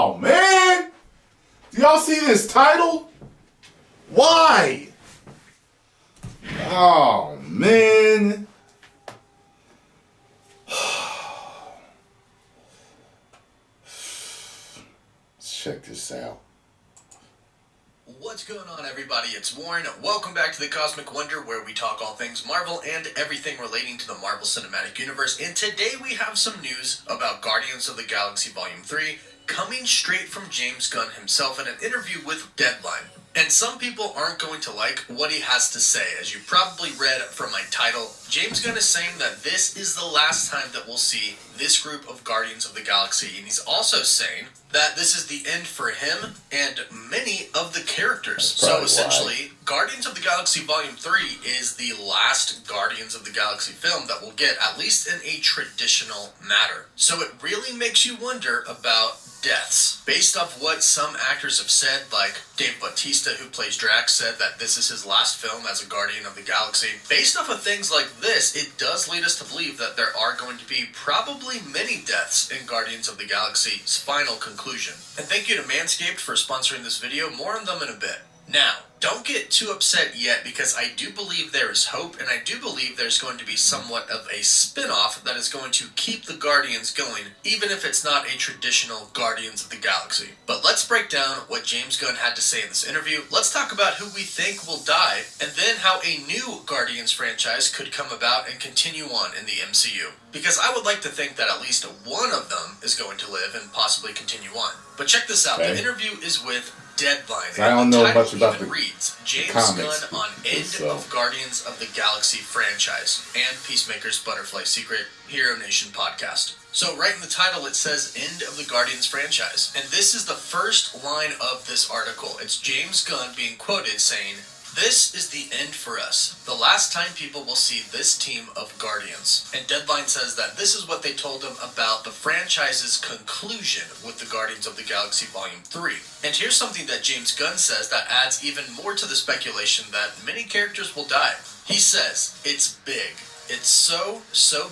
Oh, man! Do y'all see this title? Why? Oh, man. Let's check this out. What's going on, everybody? It's Warren. Welcome back to the Cosmic Wonder, where we talk all things Marvel and everything relating to the Marvel Cinematic Universe. And today we have some news about Guardians of the Galaxy Volume 3, coming straight from James Gunn himself in an interview with Deadline. And some people aren't going to like what he has to say. As you probably read from my title, James Gunn is saying that this is the last time that we'll see this group of Guardians of the Galaxy. And he's also saying that this is the end for him and many of the characters. So essentially, Guardians of the Galaxy Volume 3 is the last Guardians of the Galaxy film that we'll get, at least in a traditional manner. So it really makes you wonder about deaths. Based off what some actors have said, like Dave Bautista, who plays Drax, said that this is his last film as a Guardian of the Galaxy. Based off of things like this, it does lead us to believe that there are going to be probably many deaths in Guardians of the Galaxy's final conclusion. And thank you to Manscaped for sponsoring this video. More on them in a bit. Now, don't get too upset yet, because I do believe there is hope, and I do believe there's going to be somewhat of a spin-off that is going to keep the Guardians going, even if it's not a traditional Guardians of the Galaxy. But let's break down what James Gunn had to say in this interview. Let's talk about who we think will die, and then how a new Guardians franchise could come about and continue on in the MCU. Because I would like to think that at least one of them is going to live and possibly continue on. But check this out. Okay. The interview is with Deadline. I don't know much about the reads James comics, Gunn on end of Guardians of the Galaxy franchise and Peacemaker's Butterfly Secret Hero Nation podcast. So right in the title it says end of the Guardians franchise. And this is the first line of this article. It's James Gunn being quoted saying, "This is the end for us. The last time people will see this team of Guardians." And Deadline says that this is what they told him about the franchise's conclusion with the Guardians of the Galaxy Volume 3. And here's something that James Gunn says that adds even more to the speculation that many characters will die. He says, "It's big. It's so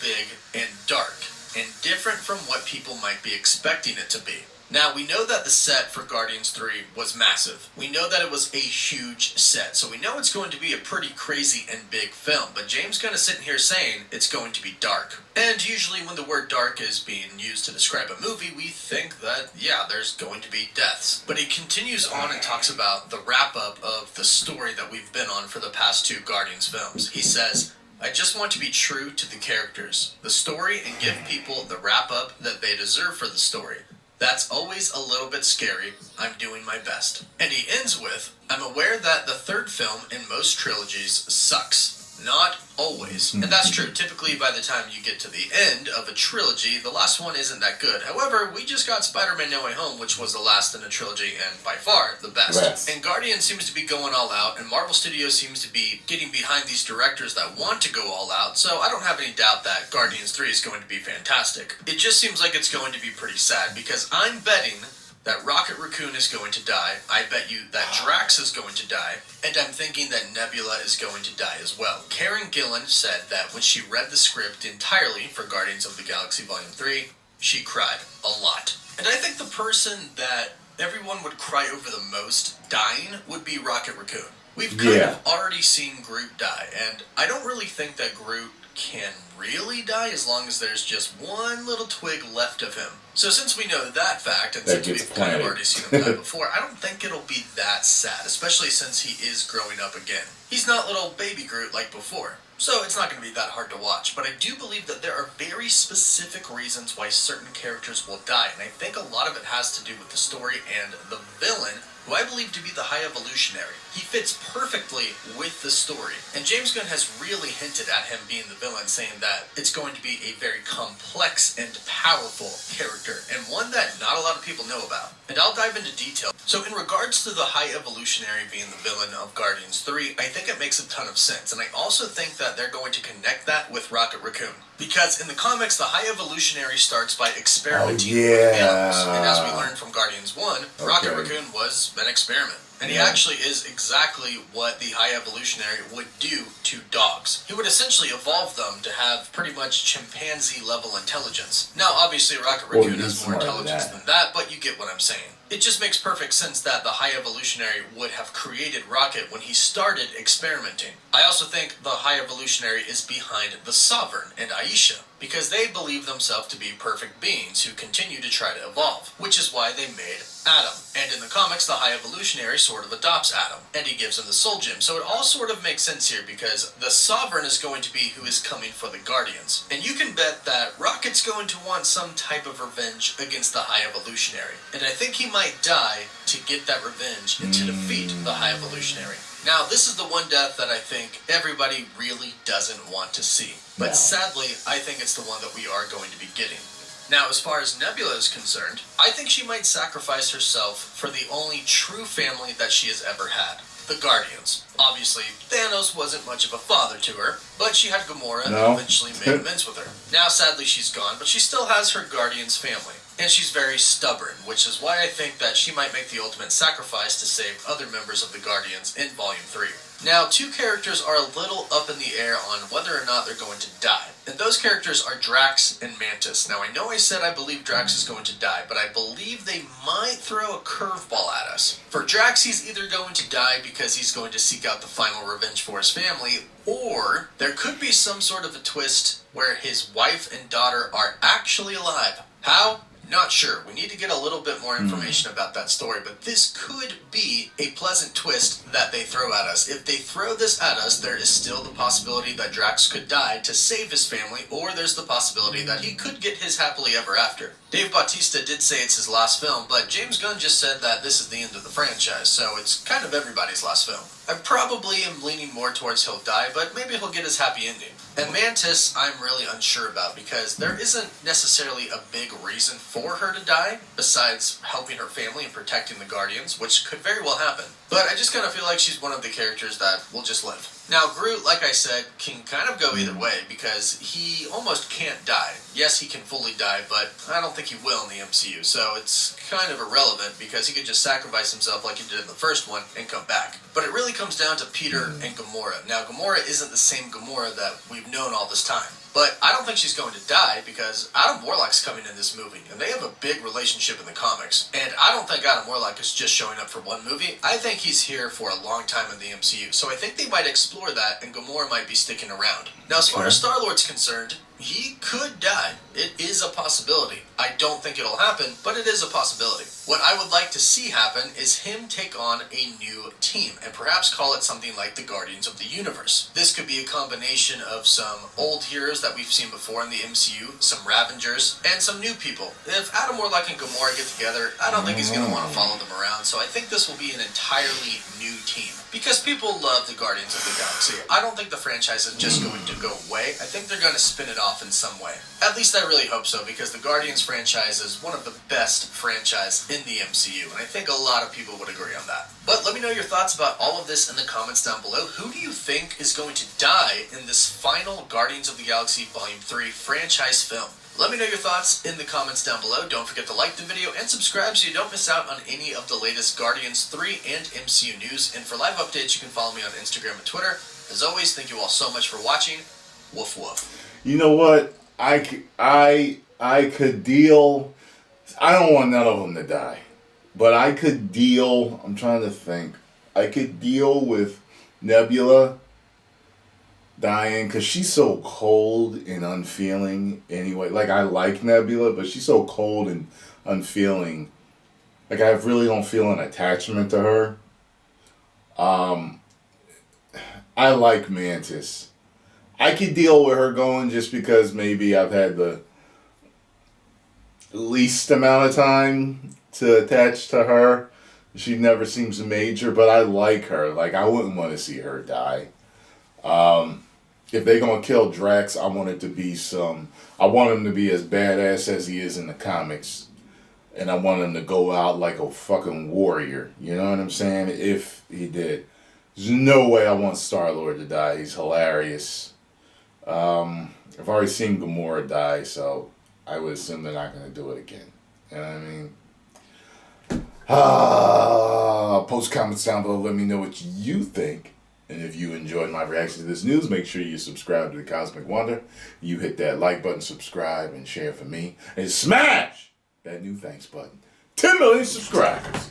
big and dark and different from what people might be expecting it to be." Now, we know that the set for Guardians 3 was massive. We know that it was a huge set, so we know it's going to be a pretty crazy and big film. But James Gunn is sitting here saying it's going to be dark. And usually when the word dark is being used to describe a movie, we think that, yeah, there's going to be deaths. But he continues on and talks about the wrap-up of the story that we've been on for the past two Guardians films. He says, "I just want to be true to the characters, the story, and give people the wrap-up that they deserve for the story. That's always a little bit scary. I'm doing my best." And he ends with, "I'm aware that the third film in most trilogies sucks. Not always." And that's true. Typically, by the time you get to the end of a trilogy, the last one isn't that good. However, we just got Spider-Man No Way Home, which was the last in a trilogy and by far the best. And Guardians seems to be going all out, and Marvel Studios seems to be getting behind these directors that want to go all out, so I don't have any doubt that Guardians 3 is going to be fantastic. It just seems like it's going to be pretty sad, because I'm betting that Rocket Raccoon is going to die. I bet you that Drax is going to die. And I'm thinking that Nebula is going to die as well. Karen Gillan said that when she read the script entirely for Guardians of the Galaxy Volume 3, she cried a lot. And I think the person that everyone would cry over the most dying would be Rocket Raccoon. We've kind of already seen Groot die, and I don't really think that Groot can really die as long as there's just one little twig left of him. So since we know that fact, and since we've kind of already seen him die before, I don't think it'll be that sad, especially since he is growing up again. He's not little baby Groot like before, so it's not going to be that hard to watch. But I do believe that there are very specific reasons why certain characters will die, and I think a lot of it has to do with the story and the villain, who I believe to be the High Evolutionary. He fits perfectly with the story, and James Gunn has really hinted at him being the villain, saying that it's going to be a very complex and powerful character, and one that not a lot of people know about. And I'll dive into detail. So in regards to the High Evolutionary being the villain of Guardians 3, I think it makes a ton of sense, and I also think that they're going to connect that with Rocket Raccoon. Because in the comics, the High Evolutionary starts by experimenting with animals, and as we learned from Guardians 1, Rocket Raccoon was an experiment. And he actually is exactly what the High Evolutionary would do to dogs. He would essentially evolve them to have pretty much chimpanzee-level intelligence. Now, obviously, Rocket Raccoon has more intelligence than that, but you get what I'm saying. It just makes perfect sense that the High Evolutionary would have created Rocket when he started experimenting. I also think the High Evolutionary is behind the Sovereign and Aisha, because they believe themselves to be perfect beings who continue to try to evolve, which is why they made Adam. And in the comics, the High Evolutionary sort of adopts Adam, and he gives him the Soul Gem. So it all sort of makes sense here, because the Sovereign is going to be who is coming for the Guardians. And you can bet that Rocket's going to want some type of revenge against the High Evolutionary. And I think he might die to get that revenge and to defeat the High Evolutionary. Now, this is the one death that I think everybody really doesn't want to see. But sadly, I think it's the one that we are going to be getting. Now, as far as Nebula is concerned, I think she might sacrifice herself for the only true family that she has ever had. The Guardians. Obviously, Thanos wasn't much of a father to her, but she had Gamora and eventually made amends with her. Now, sadly, she's gone, but she still has her Guardians family. And she's very stubborn, which is why I think that she might make the ultimate sacrifice to save other members of the Guardians in Volume 3. Now, two characters are a little up in the air on whether or not they're going to die. And those characters are Drax and Mantis. Now, I know I said I believe Drax is going to die, but I believe they might throw a curveball at us. For Drax, he's either going to die because he's going to seek out the final revenge for his family, or there could be some sort of a twist where his wife and daughter are actually alive. How? Not sure. We need to get a little bit more information about that story, but this could be a pleasant twist that they throw at us. If they throw this at us, there is still the possibility that Drax could die to save his family, or there's the possibility that he could get his happily ever after. Dave Bautista did say it's his last film, but James Gunn just said that this is the end of the franchise, so it's kind of everybody's last film. I probably am leaning more towards he'll die, but maybe he'll get his happy ending. And Mantis, I'm really unsure about, because there isn't necessarily a big reason for her to die, besides helping her family and protecting the Guardians, which could very well happen. But I just kind of feel like she's one of the characters that will just live. Now, Groot, like I said, can kind of go either way, because he almost can't die. Yes, he can fully die, but I don't think he will in the MCU, so it's kind of irrelevant, because he could just sacrifice himself like he did in the first one and come back. But it really comes down to Peter and Gamora. Now, Gamora isn't the same Gamora that we've known all this time. But I don't think she's going to die, because Adam Warlock's coming in this movie, and they have a big relationship in the comics. And I don't think Adam Warlock is just showing up for one movie. I think he's here for a long time in the MCU. So I think they might explore that, and Gamora might be sticking around. Now, as far as Star-Lord's concerned, he could die. It is a possibility. I don't think it'll happen, but it is a possibility. What I would like to see happen is him take on a new team, and perhaps call it something like the Guardians of the Universe. This could be a combination of some old heroes that we've seen before in the MCU, some Ravengers, and some new people. If Adam Warlock and Gamora get together, I don't think he's going to want to follow them around, so I think this will be an entirely new team. Because people love the Guardians of the Galaxy. I don't think the franchise is just going to go away. I think they're going to spin it off in some way. At least I really hope so, because the Guardians franchise is one of the best franchises in the MCU, and I think a lot of people would agree on that. But let me know your thoughts about all of this in the comments down below. Who do you think is going to die in this final Guardians of the Galaxy Volume 3 franchise film? Let me know your thoughts in the comments down below. Don't forget to like the video and subscribe so you don't miss out on any of the latest Guardians 3 and MCU news. And for live updates, you can follow me on Instagram and Twitter. As always, thank you all so much for watching. Woof woof. You know what? I could deal. I don't want none of them to die. But I could deal. I'm trying to think. I could deal with Nebula dying, because she's so cold and unfeeling anyway. Like, I like Nebula, but she's so cold and unfeeling. Like, I really don't feel an attachment to her. I like Mantis. I could deal with her going, just because maybe I've had the least amount of time to attach to her. She never seems major, but I like her. Like, I wouldn't want to see her die. If they're going to kill Drax, I want him to be as badass as he is in the comics. And I want him to go out like a fucking warrior. You know what I'm saying? If he did. There's no way I want Star-Lord to die. He's hilarious. I've already seen Gamora die, so I would assume they're not going to do it again. You know what I mean? Post comments down below. Let me know what you think. And if you enjoyed my reaction to this news, make sure you subscribe to the Cosmic Wonder. You hit that like button, subscribe, and share for me. And smash that new thanks button. 10 million subscribers.